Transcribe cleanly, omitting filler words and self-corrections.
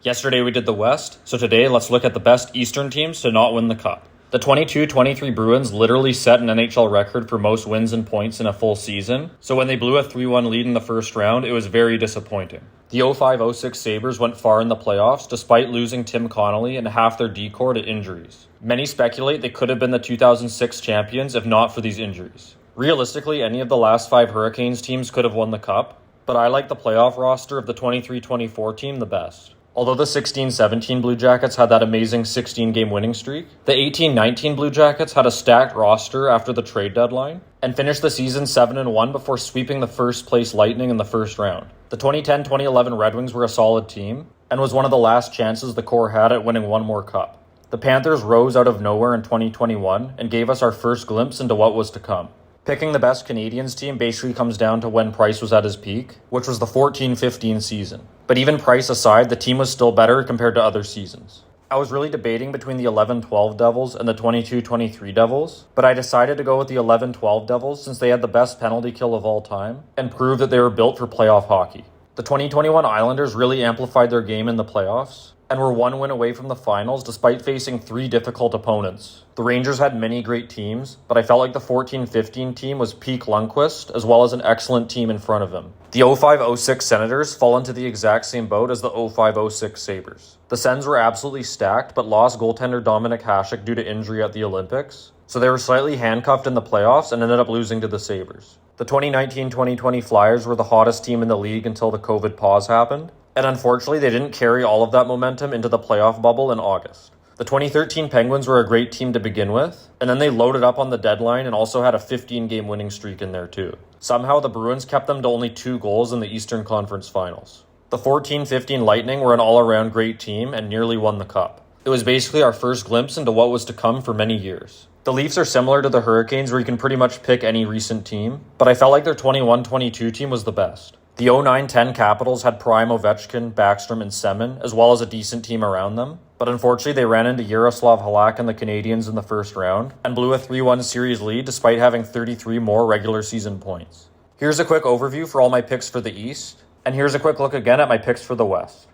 Yesterday we did the West, so today let's look at the best Eastern teams to not win the Cup. The 22-23 Bruins literally set an NHL record for most wins and points in a full season, so when they blew a 3-1 lead in the first round, it was very disappointing. The 05-06 Sabres went far in the playoffs despite losing Tim Connolly and half their D-corps to injuries. Many speculate they could have been the 2006 champions if not for these injuries. Realistically, any of the last 5 Hurricanes teams could have won the Cup, but I like the playoff roster of the 23-24 team the best. Although the 16-17 Blue Jackets had that amazing 16-game winning streak, the 18-19 Blue Jackets had a stacked roster after the trade deadline and finished the season 7-1 before sweeping the first-place Lightning in the first round. The 2010-2011 Red Wings were a solid team and was one of the last chances the core had at winning one more cup. The Panthers rose out of nowhere in 2021 and gave us our first glimpse into what was to come. Picking the best Canadiens team basically comes down to when Price was at his peak, which was the 14-15 season. But even Price aside, the team was still better compared to other seasons. I was really debating between the 11-12 Devils and the 22-23 Devils, but I decided to go with the 11-12 Devils since they had the best penalty kill of all time and proved that they were built for playoff hockey. The 2021 Islanders really amplified their game in the playoffs and were one win away from the finals despite facing 3 difficult opponents. The Rangers had many great teams, but I felt like the 14-15 team was peak Lundqvist as well as an excellent team in front of him. The 05-06 Senators fall into the exact same boat as the 05-06 Sabres. The Sens were absolutely stacked but lost goaltender Dominik Hasek due to injury at the Olympics, so they were slightly handcuffed in the playoffs and ended up losing to the Sabres. The 2019-2020 Flyers were the hottest team in the league until the COVID pause happened, and unfortunately they didn't carry all of that momentum into the playoff bubble in August. The 2013 Penguins were a great team to begin with, and then they loaded up on the deadline and also had a 15-game winning streak in there too. Somehow the Bruins kept them to only 2 goals in the Eastern Conference Finals. The 14-15 Lightning were an all-around great team and nearly won the Cup. It was basically our first glimpse into what was to come for many years. The Leafs are similar to the Hurricanes where you can pretty much pick any recent team, but I felt like their 21-22 team was the best. The 09-10 Capitals had prime Ovechkin, Backstrom, and Semin, as well as a decent team around them. But unfortunately, they ran into Yaroslav Halak and the Canadiens in the first round and blew a 3-1 series lead despite having 33 more regular season points. Here's a quick overview for all my picks for the East, and here's a quick look again at my picks for the West.